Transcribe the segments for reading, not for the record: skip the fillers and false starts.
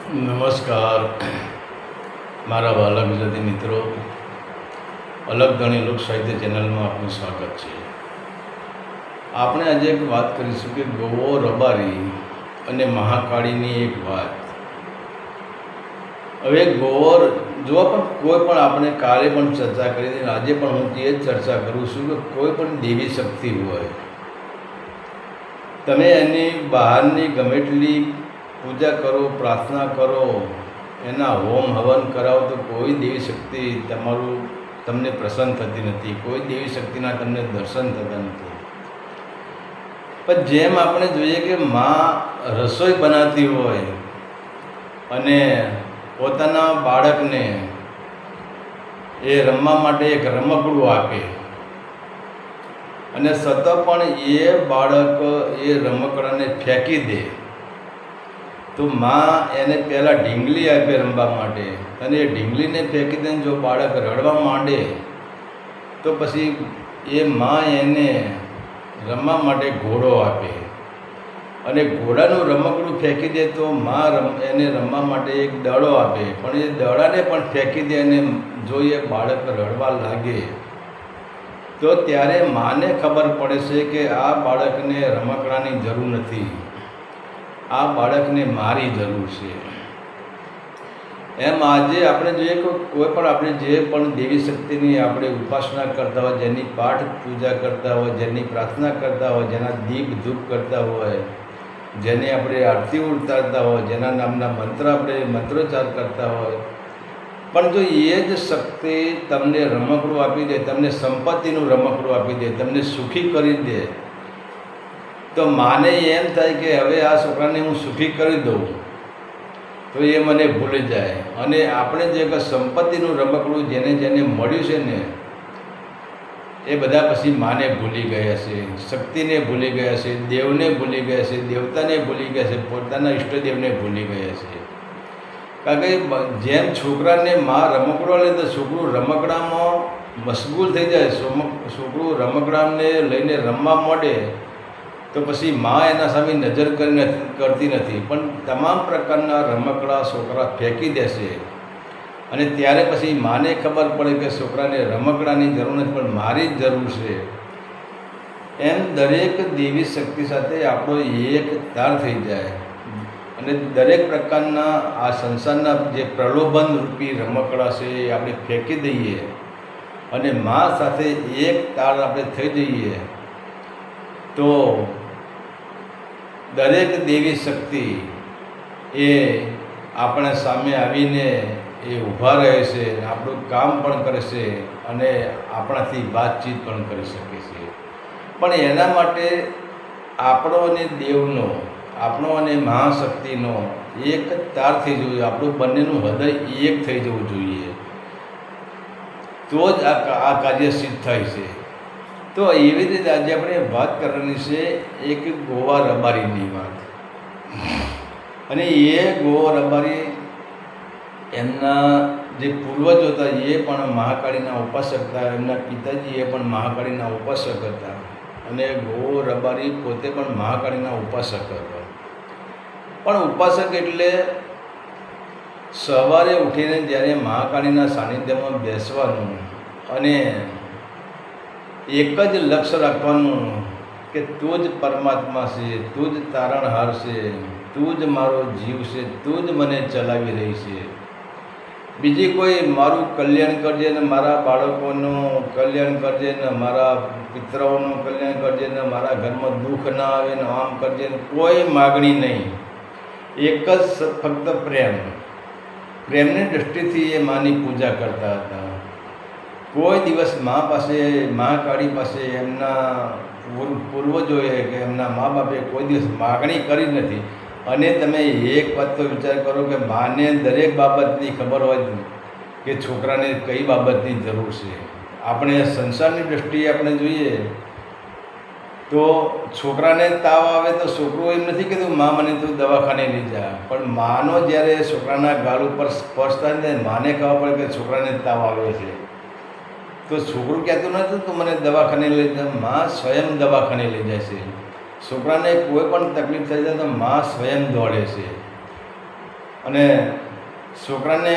નમસ્કાર મારા વાલા ગુજરાતી મિત્રો, અલગ ધણી લોક સાહિત્ય ચેનલમાં આપનું સ્વાગત છે. આપણે આજે એક વાત કરીશું કે ગોવો રબારી અને મહાકાળીની એક વાત. હવે ગોવો જો પણ કોઈ પણ આપણે કાલે પણ ચર્ચા કરી હતી, આજે પણ હું એ જ ચર્ચા કરું છું કે કોઈ પણ દેવી શક્તિ હોય, તમે એની બહારની ગમે એટલી પૂજા કરો, પ્રાર્થના કરો, એના હોમ હવન કરાવો, તો કોઈ દેવી શક્તિ તમને પ્રસન્ન થતી નથી, કોઈ દેવી શક્તિના તમને દર્શન થતા નથી. પણ જેમ આપણે જોઈએ કે માં રસોઈ બનાવતી હોય અને પોતાના બાળકને એ રમવા માટે એક રમકડું આપે અને સતત પણ એ બાળક એ રમકડાને ફેંકી દે, તો માં એને પહેલાં ઢીંગલી આપે રમવા માટે, અને એ ઢીંગલીને ફેંકી દઈને જો બાળક રડવા માંડે તો પછી એ માં એને રમવા માટે ઘોડો આપે, અને ઘોડાનું રમકડું ફેંકી દે તો માં એને રમવા માટે એક દડો આપે, પણ એ દડાને પણ ફેંકી દે અને જો એ બાળક રડવા લાગે તો ત્યારે માને ખબર પડે છે કે આ બાળકને રમકડાની જરૂર નથી, આ બાળકને મારી જરૂર છે. એમ આજે આપણે જોઈએ કે કોઈ પણ આપણે જે પણ દેવી શક્તિની આપણે ઉપાસના કરતા હોય, જેની પાઠ પૂજા કરતા હોય, જેની પ્રાર્થના કરતા હોય, જેના દીપ ધૂપ કરતા હોય, જેની આપણે આરતી ઉતારતા હોય, જેના નામના મંત્રોચ્ચાર કરતા હોય, પણ જો એ જ શક્તિ તમને રમકડું આપી દે, તમને સંપત્તિનું રમકડું આપી દે, તમને સુખી કરી દે, તો માને એમ થાય કે હવે આ છોકરાને હું સુખી કરી દઉં તો એ મને ભૂલી જાય. અને આપણે જે કે સંપત્તિનું રમકડું જેને જેને મળ્યું છે ને, એ બધા પછી માને ભૂલી ગયા છે, શક્તિને ભૂલી ગયા છે, દેવને ભૂલી ગયા છે, દેવતાને ભૂલી ગયા છે, પોતાના ઈષ્ટદેવને ભૂલી ગયા છે. કારણ કે જેમ છોકરાને માં રમકડો લે તો છોકરું રમકડામાં મશગુલ થઈ જાય, છોકરું રમકડાને લઈને રમવા માંડે તો પછી માં એના સામે નજર કરતી નથી, પણ તમામ પ્રકારના રમકડા છોકરા ફેંકી દેશે. અને ત્યારે પછી માને ખબર પડે કે છોકરાને રમકડાની જરૂર નથી, પણ મારી જ જરૂર છે. એમ દરેક દેવી શક્તિ સાથે આપણો એક તાર થઈ જાય, અને દરેક પ્રકારના આ સંસારના જે પ્રલોભન રૂપી રમકડા છે એ આપણે ફેંકી દઈએ અને મા સાથે એક તાર આપણે થઈ જઈએ, તો દરેક દેવી શક્તિ એ આપણા સામે આવીને એ ઊભા રહે છે, આપણું કામ પણ કરે છે અને આપણાથી વાતચીત પણ કરી શકે છે. પણ એના માટે આપણો અને દેવનો, આપણો અને મહાશક્તિનો એક જ તાર થઈ જવું જોઈએ, આપણું બંનેનું હૃદય એક થઈ જવું જોઈએ, તો જ આ કાર્ય સિદ્ધ થાય છે. તો એવી રીતે આજે આપણે વાત કરવાની છે એક ગોવા રબારીની વાત. અને એ ગોવા રબારી એમના જે પૂર્વજો હતા એ પણ મહાકાળીના ઉપાસક હતા, એમના પિતાજી એ પણ મહાકાળીના ઉપાસક હતા, અને ગોવો રબારી પોતે પણ મહાકાળીના ઉપાસક હતા. પણ ઉપાસક એટલે સવારે ઉઠીને જ્યારે મહાકાળીના સાનિધ્યમાં બેસવાનું અને એક જ લક્ષ્ય રાખવાનું કે તું જ પરમાત્મા છે, તું જ તારણહાર છે, તું જ મારો જીવ છે, તું જ મને ચલાવી રહી છે, બીજી કોઈ મારું કલ્યાણ કરજે ને મારા બાળકોનું કલ્યાણ કરજે ને મારા પિતરાઓનું કલ્યાણ કરજે ને મારા ઘરમાં દુઃખ ના આવે ને આમ કરજે ને કોઈ માગણી નહીં. એક જ ફક્ત પ્રેમની દૃષ્ટિથી એ માની પૂજા કરતા હતા. કોઈ દિવસ મા પાસે, મહાકાળી પાસે એમના પૂર્વજોએ કે એમના મા બાપે કોઈ દિવસ માગણી કરી નથી. અને તમે એક વાત તો વિચાર કરો કે માને દરેક બાબતની ખબર હોય કે છોકરાને કઈ બાબતની જરૂર છે. આપણે સંસારની દૃષ્ટિએ આપણે જોઈએ તો છોકરાને તાવ આવે તો છોકરું એમ નથી કહેતું મા મને તું દવાખાને લઈ જા, પણ માનો જ્યારે છોકરાના ગાલ ઉપર સ્પર્શ થાય ને માને ખબર પડે કે છોકરાને તાવ આવે છે, તો છોકરું કહેતું નથી તું મને દવાખાને લઈ જા, મા સ્વયં દવાખાને લઈ જાય છે. છોકરાને કોઈ પણ તકલીફ થઈ જાય તો મા સ્વયં દોડે છે. અને છોકરાને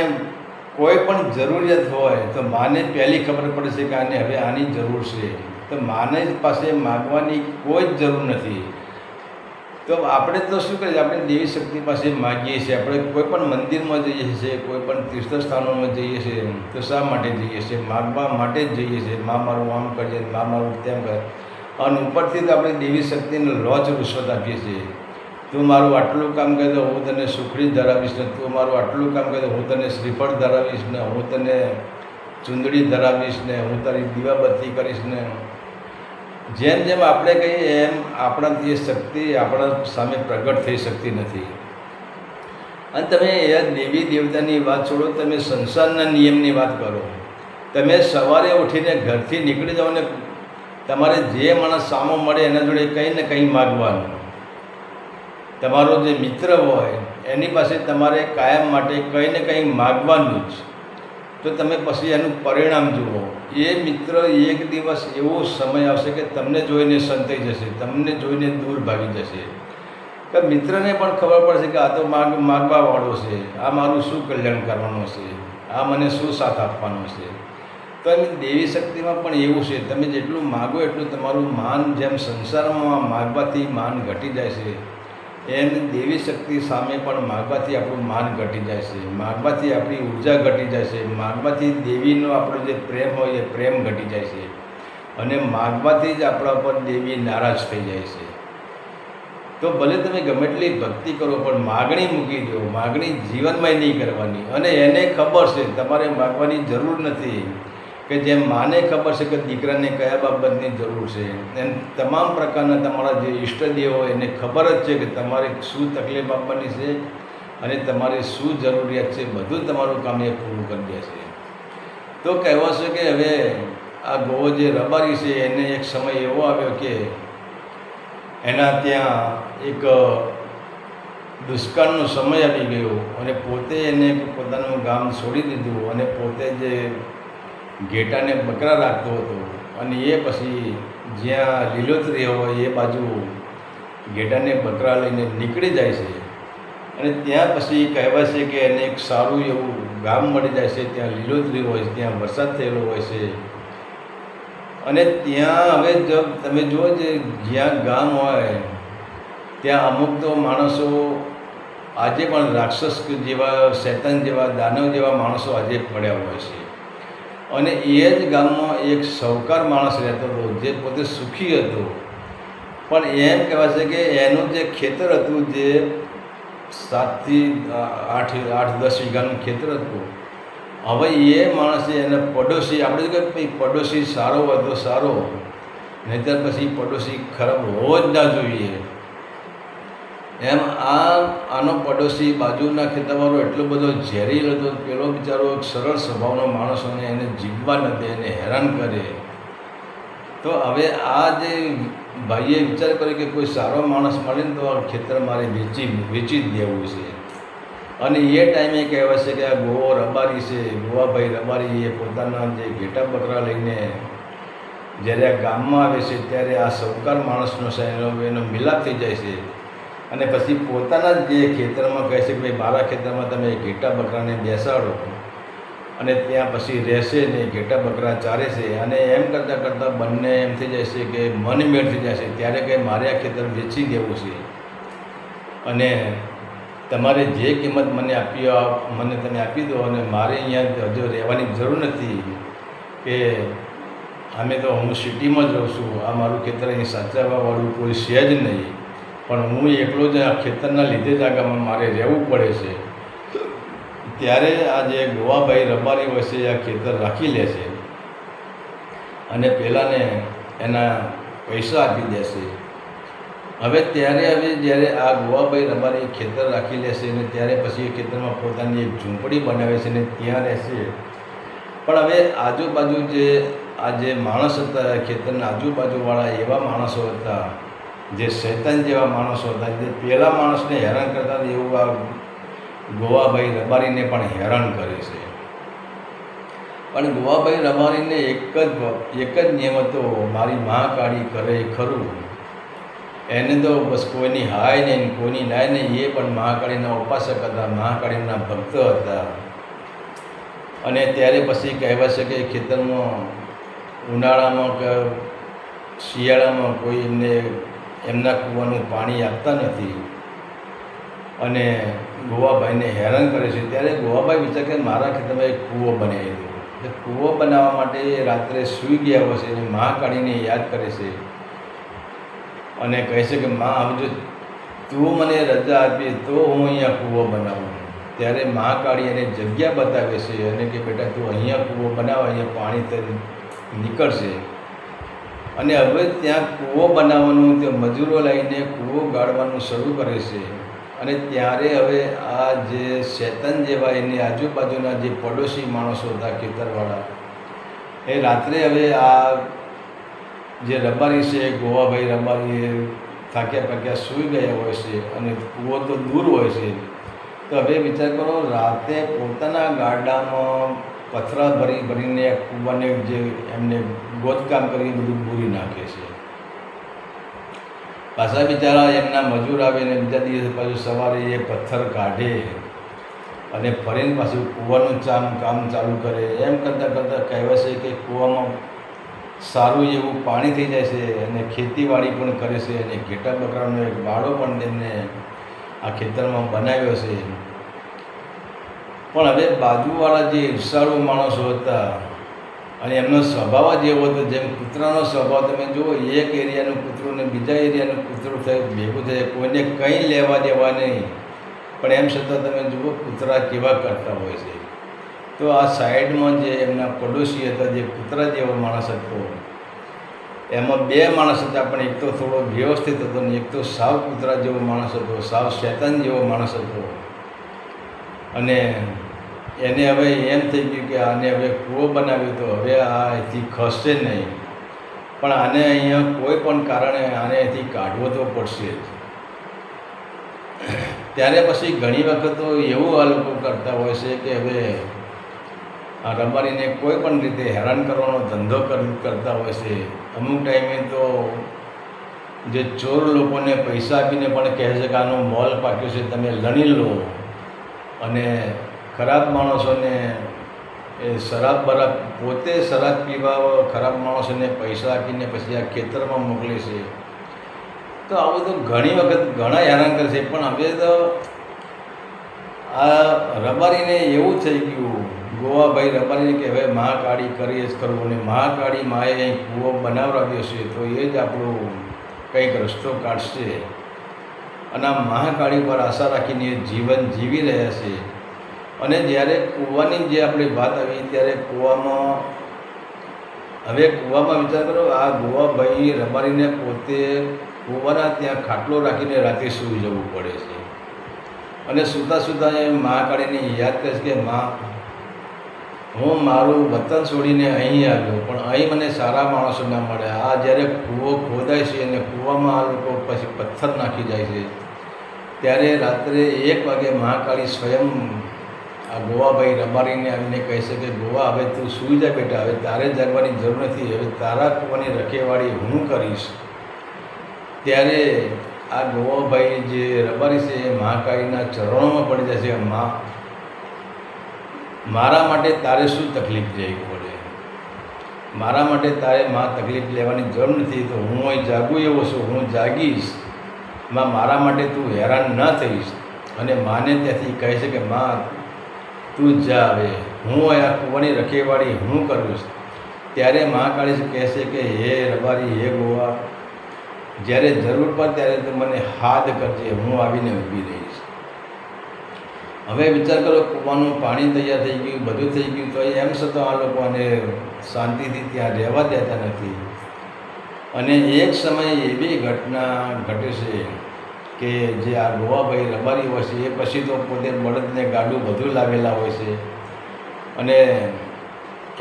કોઈ પણ જરૂરિયાત હોય તો માને પહેલી ખબર પડે છે કે આને હવે આની જરૂર છે, તો માને પાસે માગવાની કોઈ જ જરૂર નથી. તો આપણે તો શું કરીએ, આપણે દેવી શક્તિ પાસે માગીએ છીએ. આપણે કોઈ પણ મંદિરમાં જઈએ છીએ, કોઈ પણ તીર્થસ્થાનોમાં જઈએ છીએ, તો શા માટે જઈએ છીએ? માગવા માટે જ જઈએ છીએ. મા મારું આમ કરજે, મા મારું તેમ કરે. અને ઉપરથી તો આપણે દેવી શક્તિને લોચ રૂશ્વત આપીએ છીએ. તું મારું આટલું કામ કરે તો હું તને સુખડી ધરાવીશ ને, તું મારું આટલું કામ કરે તો હું તને શ્રીફળ ધરાવીશ ને, હું તને ચૂંદડી ધરાવીશ ને, હું તારી દીવાબત્તી કરીશ ને. જેમ જેમ આપણે કહીએ એમ આપણાથી એ શક્તિ આપણા સામે પ્રગટ થઈ શકતી નથી. અને તમે એ દેવી દેવતાની વાત છોડો, તમે સંસારના નિયમની વાત કરો. તમે સવારે ઉઠીને ઘરથી નીકળી જાઓ ને તમારે જે માણસ સામો મળે એના જોડે કંઈ ને કંઈ માગવાનું. તમારો જે મિત્ર હોય એની પાસે તમારે કાયમ માટે કંઈ ને કંઈ માગવાનું જ. તો તમે પછી એનું પરિણામ જુઓ. એ મિત્ર એક દિવસ એવો સમય આવશે કે તમને જોઈને સંતાઈ જશે, તમને જોઈને દૂર ભાગી જશે. કે મિત્રને પણ ખબર પડશે કે આ તો માગવાવાળો છે, આ મારું શું કલ્યાણ કરવાનું છે, આ મને શું સાથ આપવાનો છે. તો એમ દેવી શક્તિમાં પણ એવું છે, તમે જેટલું માગો એટલું તમારું માન, જેમ સંસારમાં માગવાથી માન ઘટી જાય છે, એમ દેવી શક્તિ સામે પણ માગવાથી આપણું માન ઘટી જાય છે, માગવાથી આપણી ઉર્જા ઘટી જાય છે, માગવાથી દેવીનો આપણો જે પ્રેમ હોય એ પ્રેમ ઘટી જાય છે, અને માગવાથી જ આપણા ઉપર દેવી નારાજ થઈ જાય છે. તો ભલે તમે ગમે એટલી ભક્તિ કરો પણ માગણી મૂકી દો, માગણી જીવનમાં નહીં કરવાની. અને એને ખબર છે તમારે માગવાની જરૂર નથી, કે જેમ માને ખબર છે કે દીકરાને કયા બાબતની જરૂર છે, એમ તમામ પ્રકારના તમારા જે ઈષ્ટદેવ હોય એને ખબર જ છે કે તમારે શું તકલીફ આપવાની છે અને તમારી શું જરૂરિયાત છે. બધું તમારું કામ એ પૂરું કરી દે છે. તો કહેવાશે કે હવે આ ગોવો જે રબારી છે એને એક સમય એવો આવ્યો કે એના ત્યાં એક દુષ્કાળનો સમય આવી ગયો અને પોતે એને પોતાનું ગામ છોડી દીધું અને પોતે જે ઘેટાને બકરા રાખતો હતો અને એ પછી જ્યાં લીલોતરી હોય એ બાજુ ઘેટાને બકરા લઈને નીકળી જાય છે. અને ત્યાં પછી કહેવાય છે કે એને એક સારું એવું ગામ મળી જાય છે, ત્યાં લીલોતરી હોય છે, ત્યાં વરસાદ થયેલો હોય છે. અને ત્યાં હવે જો તમે જુઓ જે જ્યાં ગામ હોય ત્યાં અમુક તો માણસો આજે પણ રાક્ષસ જેવા, શૈતાન જેવા, દાનવ જેવા માણસો આજે પડ્યા હોય છે. અને એ જ ગામમાં એક સૌકાર માણસ રહેતો હતો જે પોતે સુખી હતો. પણ એમ કહેવાય છે કે એનું જે ખેતર હતું, જે 7 થી 8-10 વીઘાનું ખેતર હતું, હવે એ માણસે એને પડોશી, આપણે જો કે પડોશી સારો હોય તો સારો, નહીંતર પછી પડોશી ખરાબ હોવો જ ના જોઈએ. એમ આનો પડોશી બાજુના ખેતરવાળો એટલો બધો ઝેરીલો હતો. પેલો બિચારો એક સરળ સ્વભાવનો માણસોને એને જીવવા નથી, એને હેરાન કરે. તો હવે આ જે ભાઈએ વિચાર કર્યો કે કોઈ સારો માણસ મળે ને તો આ ખેતર મારે વેચી જ દેવું છે. અને એ ટાઈમે કહેવાય છે કે આ ગોવો રબારી છે, ગોવાભાઈ રબારી એ પોતાના જે ઘેટા બકરા લઈને જ્યારે આ ગામમાં આવે છે ત્યારે આ સૌકાર માણસનો છે એનો મિલાપ થઈ જાય છે. અને પછી પોતાના જ જે ખેતરમાં કહે છે કે ભાઈ મારા ખેતરમાં તમે ઘેટા બકરાને બેસાડો અને ત્યાં પછી રહેશે ને ઘેટા બકરા ચારે છે. અને એમ કરતાં કરતાં બંને એમ થઈ જાય છે કે મનમેળ થઈ જાય છે. ત્યારે કંઈ મારે આ ખેતર વેચી દેવું છે અને તમારે જે કિંમત મને તમે આપી દો અને મારે અહીંયા હજુ રહેવાની જરૂર નથી, કે અમે તો હું સિટીમાં જ રહું છું, આ મારું ખેતર અહીં સાચવવાવાળું કોઈ છે જ નહીં, પણ હું એકલો જ આ ખેતરના લીધે જ આ ગામમાં મારે રહેવું પડે છે. ત્યારે આ જે ગોવાભાઈ રબારી હોય છે આ ખેતર રાખી લે છે અને પહેલાંને એના પૈસા આપી દેશે. હવે જ્યારે આ ગોવાભાઈ રબારી ખેતર રાખી લેશે ને ત્યારે પછી એ ખેતરમાં પોતાની એક ઝૂંપડી બનાવે છે ને ત્યાં રહેશે. પણ હવે આજુબાજુ જે માણસ હતા, ખેતરના આજુબાજુવાળા એવા માણસો હતા, જે શૈતાન જેવા માણસો હતા, જે પહેલાં માણસને હેરાન કરતા હતા, એવું આ ગોવાભાઈ રબારીને પણ હેરાન કરે છે. પણ ગોવાભાઈ રબારીને એક જ નિયમ હતો, મારી મહાકાળી કરે ખરું. એને તો બસ કોઈની હાય નહીં, કોઈની નાય નહીં. એ પણ મહાકાળીના ઉપાસક હતા, મહાકાળીના ભક્તો હતા. અને ત્યારે પછી કહેવાય છે કે ખેતરમાં ઉનાળામાં કે શિયાળામાં કોઈ એમના કૂવાનું પાણી આપતા નથી અને ગોવાભાઈને હેરાન કરે છે. ત્યારે ગોવાભાઈ વિચાર કે મારા ખેતરમાં એક કૂવો બનાવી દો. એટલે કૂવો બનાવવા માટે રાત્રે સૂઈ ગયા હોય છે અને મહાકાળીને યાદ કરે છે અને કહે છે કે માં, આવજો, તું મને રજા આપી તો હું અહીંયા કૂવો બનાવું. ત્યારે મહાકાળી એને જગ્યા બતાવે છે અને કે બેટા તું અહીંયા કૂવો બનાવ, અહીંયા પાણી નીકળશે. અને હવે ત્યાં કૂવો બનાવવાનું તે મજૂરો લઈને કૂવો ગાળવાનું શરૂ કરે છે. અને ત્યારે હવે આ જે શેતન જેવા એની આજુબાજુના જે પડોશી માણસો હતા ખેતરવાળા, એ રાત્રે હવે આ જે રબારી છે ગોવાભાઈ રબારી થાક્યા પાક્યા સૂઈ ગયા હોય છે અને કૂવો તો દૂર હોય છે. તો હવે વિચાર કરો, રાતે પોતાના ગાડામાં પથરા ભરીને કૂવાને જે એમને ગોતકામ કરી બધું બૂરી નાખે છે. પાછા બિચારા એમના મજૂર આવીને બીજા દિવસે પાછું સવારે એ પથ્થર કાઢે અને ફરીને પાછું કૂવાનું કામ ચાલુ કરે. એમ કરતાં કરતાં કહેવાય છે કે કૂવામાં સારું એવું પાણી થઈ જાય છે અને ખેતીવાડી પણ કરે છે અને ઘેટા બકરાનો એક બાળો પણ તેમને આ ખેતરમાં બનાવ્યો છે. પણ હવે બાજુવાળા જે ઈર્ષાળુ માણસો હતા અને એમનો સ્વભાવ જ એવો હતો, જેમ કૂતરાનો સ્વભાવ તમે જુઓ, એક એરિયાનું કૂતરું ને બીજા એરિયાનું કૂતરું ભેગું થાય, કોઈને કંઈ લેવા દેવા નહીં, પણ એમ છતાં તમે જુઓ કૂતરા કેવા કરતા હોય છે. તો આ સાઈડમાં જે એમના પડોશી હતા, જે કૂતરા જેવો માણસ હતો, એમાં બે માણસ હતા, પણ એક તો થોડો વ્યવસ્થિત હતો ને એક તો સાવ કૂતરા જેવો માણસ હતો, સાવ શેતાન જેવો માણસ હતો. અને એને હવે એમ થઈ ગયું કે આને હવે કૂવો બનાવ્યો તો હવે આ અહીંથી ખસશે નહીં, પણ આને અહીંયા કોઈ પણ કારણે આને અહીંથી કાઢવો તો પડશે જ. ત્યારે પછી ઘણી વખત એવું આ લોકો કરતા હોય છે કે હવે આ રબારીને કોઈ પણ રીતે હેરાન કરવાનો ધંધો કરતા હોય છે. અમુક ટાઈમે તો જે ચોર લોકોને પૈસા આપીને પણ કહે છે કે આનો મોલ પાક્યો છે, તમે લણી લો. અને ખરાબ માણસોને એ શરાબ પોતે શરાબ પીવા ખરાબ માણસોને પૈસા આપીને પછી આ ખેતરમાં મોકલે છે. તો આવું તો ઘણી વખત ઘણા હેરાન કરે છે. પણ હવે તો આ રબારીને એવું થઈ ગયું, ગોવાભાઈ રબારીને કે હવે મહાકાળી કરીએ જ કરવું, અને મહાકાળી માએ અહીં કૂવો બનાવરાવ્યો છે તો એ જ આપણું કંઈક રસ્તો કાઢશે. અને આ મહાકાળી પર આશા રાખીને જીવન જીવી રહ્યા છે. અને જ્યારે કૂવાની જે આપણી વાત આવી ત્યારે કૂવામાં વિચાર કરો, આ ગોવાભાઈ રબારીને પોતે કૂવાના ત્યાં ખાટલો રાખીને રાતે સૂઈ જવું પડે છે. અને સૂતા સૂતા એ મહાકાળીને યાદ કરે છે કે માં, હું મારું વતન છોડીને અહીં આવ્યો, પણ અહીં મને સારા માણસો ના મળે. આ જ્યારે કૂવો ખોદાય છે અને કૂવામાં આ લોકો પછી પથ્થર નાખી જાય છે, ત્યારે રાત્રે 1 વાગે મહાકાળી સ્વયં આ ગોવાભાઈ રબારીને આવીને કહે છે કે ગોવા, હવે તું સૂઈ જા બેટા, હવે તારે જાગવાની જરૂર નથી, હવે તારા કૂવાની રખેવાળી હું કરીશ. ત્યારે આ ગોવાભાઈ જે રબારી છે એ મહાકાળીના ચરણોમાં પડી જાય છે. માં, મારા માટે તારે શું તકલીફ લેવી પડે? મારા માટે તારે માં તકલીફ લેવાની જરૂર નથી. તો હું અહીં જાગું એવો છું, હું જાગીશ. માં, મારા માટે તું હેરાન ન થઈશ. અને માને ત્યાંથી કહે છે કે માં, તું જા, હવે હું આ કૂવાની રખેવાળી હું કરીશ. ત્યારે મહાકાળી કહે છે કે હે રબારી, હે ગોવા, જ્યારે જરૂર પડે ત્યારે તું મને હાથ કરજે, હું આવીને ઊભી રહીશ. હવે વિચાર કરો, કૂવાનું પાણી તૈયાર થઈ ગયું, બધું થઈ ગયું, તો એમ છતાં આ લોકોને શાંતિથી ત્યાં રહેવા દેતા નથી. અને એક સમયે એવી ઘટના ઘટે છે કે જે આ ગોવાભાઈ રબારી હોય છે એ પછી તો પોતે બળદને ગાડું બધું લાવેલા હોય છે. અને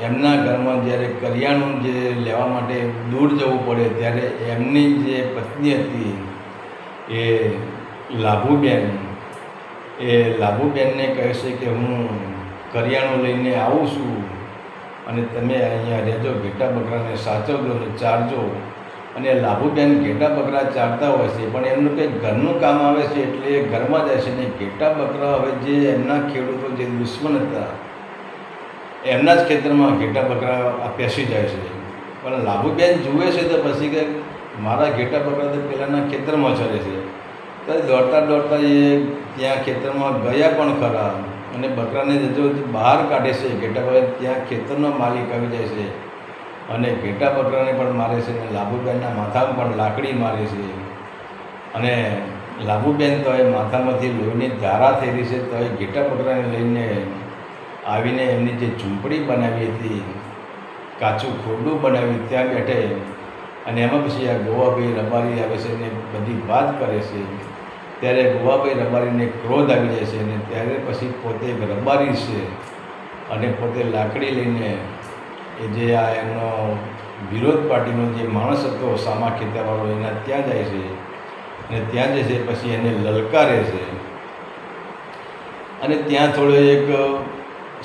એમના ઘરમાં જ્યારે કરિયાણું જે લેવા માટે દૂર જવું પડે ત્યારે એમની જે પત્ની હતી એ લાભુબેનને કહે છે કે હું કરિયાણું લઈને આવું છું અને તમે અહીંયા રહેજો, ઘેટા બકરાને સાચવજો અને ચારજો, અને લાભુબેન ઘેટા બકરા ચારતા હોય છે, પણ એમનું કંઈક ઘરનું કામ આવે છે એટલે એ ઘરમાં જાય છે. ને ઘેટા બકરા હવે જે એમના ખેડૂતો જે દુશ્મન હતા એમના જ ખેતરમાં ઘેટા બકરા પેસી જાય છે. પણ લાભુબેન જુએ છે તો પછી કે મારા ઘેટા બકરા તો પેલાના ખેતરમાં ચરે છે. તો દોડતા દોડતા એ ત્યાં ખેતરમાં ગયા પણ ખરા અને બકરાને જો બહાર કાઢે છે. ઘેટા બકરા ત્યાં ખેતરનો માલિક આવી જાય છે અને ઘેટા બકરાને પણ મારે છે અને લાભુબેનના માથામાં પણ લાકડી મારે છે. અને લાભુબેન તો એ માથામાંથી લોહીની ધારા થઈ રહી છે. તો એ ઘેટા બકરાને લઈને આવીને એમની જે ઝૂંપડી બનાવી હતી, કાચું ખોરડું બનાવ્યું, ત્યાં બેઠે અને એમાં પછી આ ગોવાભાઈ રબારી આવે છે અને બધી વાત કરે છે. ત્યારે ગોવાભાઈ રબારીને ક્રોધ આવી જાય છે અને ત્યારે પછી પોતે એક રબારી છે અને પોતે લાકડી લઈને એ જે આ એમનો વિરોધ પાર્ટીનો જે માણસ હતો સામા ખેતરવાળો એના ત્યાં જાય છે અને ત્યાં જે છે પછી એને લલકારે છે. અને ત્યાં થોડો એક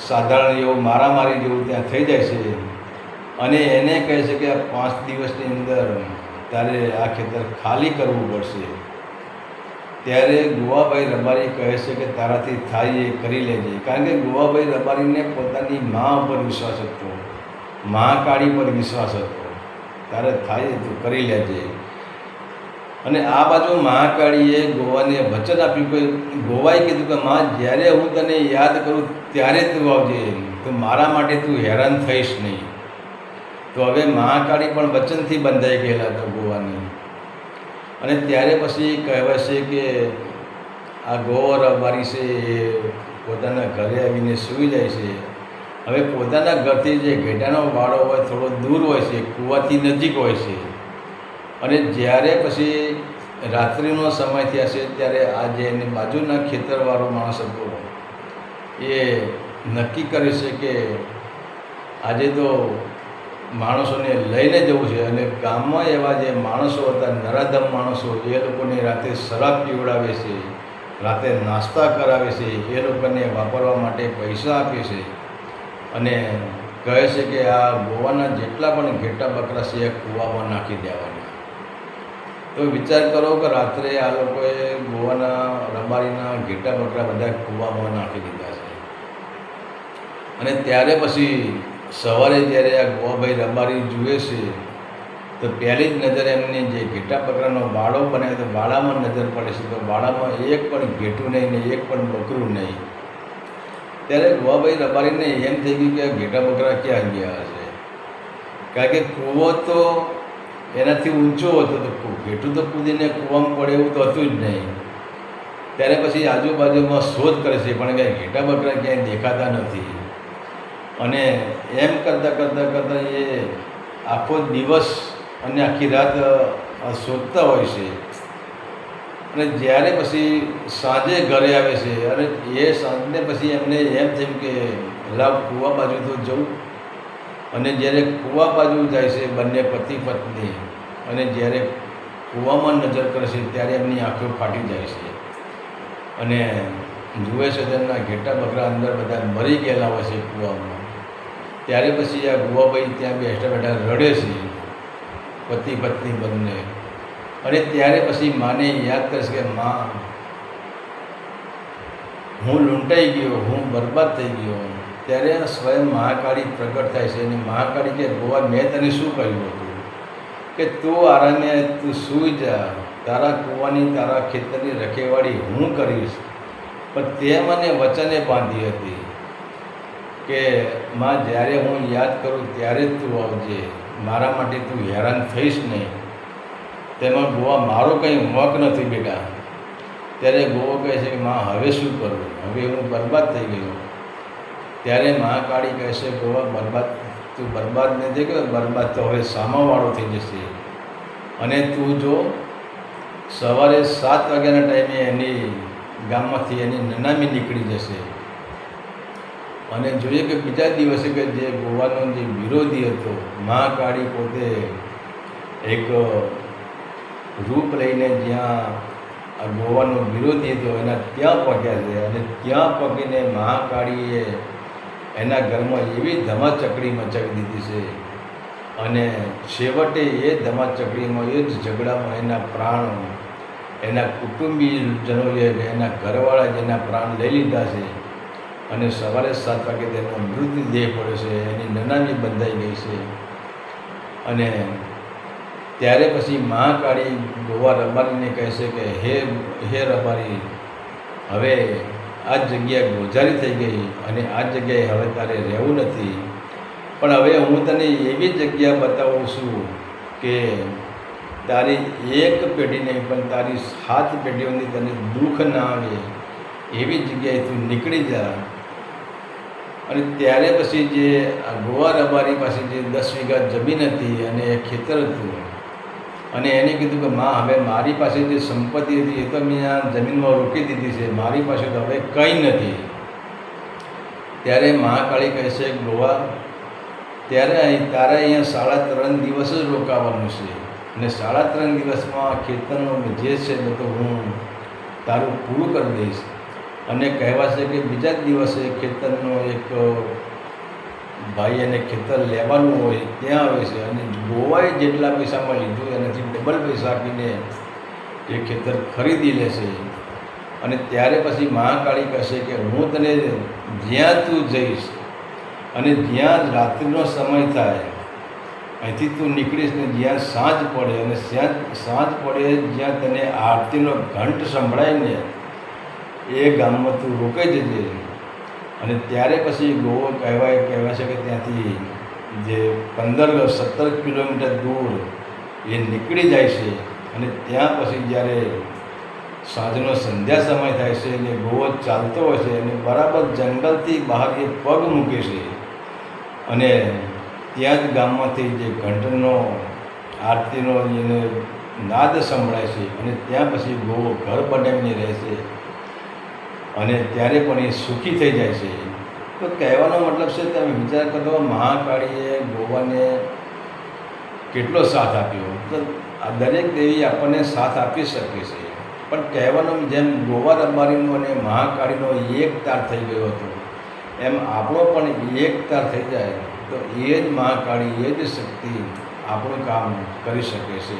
સાધારણ એવું મારામારી જેવું ત્યાં થઈ જાય છે અને એને કહે છે કે આ 5 દિવસની અંદર તારે આ ખેતર ખાલી કરવું પડશે. ત્યારે ગોવાભાઈ રબારી કહે છે કે તારાથી થાય એ કરી લેજે. કારણ કે ગોવાભાઈ રબારીને પોતાની મા ઉપર વિશ્વાસ હતો, મહાકાળી પર વિશ્વાસ હતો. તારે થાય તું કરી લેજે. અને આ બાજુ મહાકાળીએ ગોવાને વચન આપ્યું કે ગોવાએ કીધું કે માં, જ્યારે હું તને યાદ કરું ત્યારે તું આવજે, તો મારા માટે તું હેરાન થઈશ નહીં. તો હવે મહાકાળી પણ વચનથી બંધાઈ ગયેલા હતા ગોવાની. અને ત્યારે પછી કહેવાય છે કે આ ગોવા રબારી છે એ પોતાના ઘરે આવીને સૂઈ જાય છે. હવે પોતાના ઘરથી જે ઘેટાનો વાડો હોય થોડો દૂર હોય છે, કૂવાથી નજીક હોય છે. અને જ્યારે પછી રાત્રિનો સમય થયા છે ત્યારે આ જે એની બાજુના ખેતરવાળો માણસ હતો એ નક્કી કરે છે કે આજે તો માણસોને લઈને જવું છે. અને ગામમાં એવા જે માણસો હતા, નરાધમ માણસો, એ લોકોને રાતે શરાબ પીવડાવે છે, રાતે નાસ્તા કરાવે છે, એ લોકોને વાપરવા માટે પૈસા આપે છે અને કહે છે કે આ ગોવાના જેટલા પણ ઘેટા બકરા છે એ કૂવામાં નાખી દેવાના. તો વિચાર કરો કે રાત્રે આ લોકોએ ગોવાના રબારીના ઘેટા બકરા બધા કૂવામાં નાખી દીધા છે. અને ત્યારે પછી સવારે જ્યારે આ ગોવાભાઈ રબારી જુએ છે તો પહેલી જ નજર એમની જે ઘેટા બકરાનો વાડો બનાવ્યો તો વાડામાં નજર પડે છે. તો વાડામાં એક પણ ઘેટું નહીં ને એક પણ બકરું નહીં. ત્યારે ગોવાભાઈ રબારીને એમ થઈ ગયું કે ઘેટા બકરા ક્યાં ગયા હશે. કારણ કે કૂવો તો એનાથી ઊંચો હતો, તો ઘેટું તો કૂદીને કૂવામાં પડે એવું તો હતું જ નહીં. ત્યારે પછી આજુબાજુમાં શોધ કરે છે પણ કાંઈ ઘેટા બકરા ક્યાંય દેખાતા નથી. અને એમ કરતાં એ આખો દિવસ અને આખી રાત શોધતા હોય છે. અને જ્યારે પછી સાંજે ઘરે આવે છે અને એ સાંજને પછી એમને એમ થયું કે લાવ કૂવા બાજુ તો જવું. અને જ્યારે કૂવા બાજુ જાય છે બંને પતિ પત્ની, અને જ્યારે કૂવામાં નજર કરે છે ત્યારે એમની આંખો ફાટી જાય છે અને જુએ છે તેમના ઘેટા બકરા અંદર બધા મરી ગયેલા હોય છે કૂવામાં. ત્યારે પછી આ ગોવાભાઈ ત્યાં બેઠા બેઠા રડે છે, પતિ પત્ની બંને. અને ત્યારે પછી માને યાદ કરે છે કે માં, હું લૂંટાઈ ગયો, હું બરબાદ થઈ ગયો. ત્યારે સ્વયં મહાકાળી પ્રગટ થાય છે અને મહાકાળી કે ગોવા, મેં તને શું કહ્યું હતું કે તું આરામે તું સૂઈ જા, તારા કૂવાની તારા ખેતરની રખેવાળી હું કરીશ. પણ તે મને વચને બાંધી હતી કે માં, જ્યારે હું યાદ કરું ત્યારે જ તું આવજે, મારા માટે તું હેરાન થઈશ નહીં. તેમાં ગોવા મારો કંઈ વાંક નથી બેટા. ત્યારે ગોવો કહે છે કે માં, હવે શું કરું, હવે હું બરબાદ થઈ ગયો. ત્યારે મહાકાળી કહે છે ગોવા, બરબાદ તું બરબાદ નથી કે બરબાદ તો હવે સામાવાળો થઈ જશે. અને તું જો સવારે 7 વાગ્યાના ટાઈમે એની ગામમાંથી એની નનામી નીકળી જશે અને જોઈએ કે બીજા દિવસે કે જે ગોવાનો જે વિરોધી હતો, મહાકાળી પોતે એક રૂપ લઈને જ્યાં આ ગોવાનો વિરોધી હતો એના ત્યાં પહોંચ્યા છે. અને ત્યાં પહોંચીને મહાકાળીએ એના ઘરમાં એવી ધમાચકડી મચાવી દીધી છે અને છેવટે એ ધમાચકડીમાં એ જ ઝઘડામાં એના પ્રાણ, એના કુટુંબીજનોએ, એના ઘરવાળા જેના પ્રાણ લઈ લીધા છે અને સવારે 7 વાગે તેનો મૃતદેહ પડ્યો છે, એની નનામી બંધાઈ ગઈ છે. અને ત્યારે પછી મહાકાળી ગોવા રબારીને કહે છે કે હે રબારી, હવે આ જગ્યા ગોઝારી થઈ ગઈ અને આ જગ્યાએ હવે તારે રહેવું નથી, પણ હવે હું તને એવી જગ્યા બતાવું છું કે તારી એક પેઢી નહીં પણ તારી 7 પેઢીઓની તને દુઃખ ના આવે એવી જગ્યાએ તું નીકળી જા. અને ત્યારે પછી જે ગોવા રબારી પાસે જે 10 વીઘા જમીન હતી અને એ ખેતર હતું, અને એને કીધું કે માં, હવે મારી પાસે જે સંપત્તિ હતી એ તો મેં આ જમીનમાં રોકી દીધી છે, મારી પાસે તો હવે કંઈ નથી. ત્યારે મહાકાળી કહે છે, ગોવા, તારે અહીંયા 3.5 દિવસ જ રોકાવાનું છે અને 3.5 દિવસમાં ખેતરનો જે છે બધું હું તારું પૂરું કરી દઈશ. અને કહેવાશે કે બીજા જ દિવસે ખેતરનો એક ભાઈ એને ખેતર લેવાનું હોય ત્યાં આવે છે અને ગોવાએ જેટલા પૈસામાં લીધું એનાથી ડબલ પૈસા આપીને એ ખેતર ખરીદી લેશે. અને ત્યારે પછી મહાકાળી કહેશે કે હું તને જ્યાં તું જઈશ અને જ્યાં રાત્રિનો સમય થાય અહીંથી તું નીકળીશ ને જ્યાં સાંજ પડે અને સાંજ પડે જ્યાં તને આરતીનો ઘંટ સંભળાય ને એ ગામમાં તું રોકાઈ જજે. અને ત્યારે પછી ગોવા કહેવાય છે કે ત્યાંથી જે 15-17 કિલોમીટર દૂર એ નીકળી જાય છે. અને ત્યાં પછી જ્યારે સાંજનો સંધ્યા સમય થાય છે અને ગોવો ચાલતો હોય છે અને બરાબર જંગલથી બહાર એ પગ મૂકે છે અને ત્યાં જ ગામમાંથી જે ઘંટનો આરતીનો એને નાદ સંભળાય છે અને ત્યાં પછી ગોવો ઘર બનાવીને રહે છે અને ત્યારે પણ એ સુખી થઈ જાય છે. તો કહેવાનો મતલબ છે તમે વિચાર કરો, મહાકાળીએ ગોવાને કેટલો સાથ આપ્યો. તો આ દરેક દેવી આપણને સાથ આપી શકે છે, પણ કહેવાનો જેમ ગોવા રબારીનો અને મહાકાળીનો એક તાર થઈ ગયો હતો એમ આપણો પણ એક તાર થઈ જાય તો એ જ મહાકાળી, એ જ શક્તિ આપણું કામ કરી શકે છે.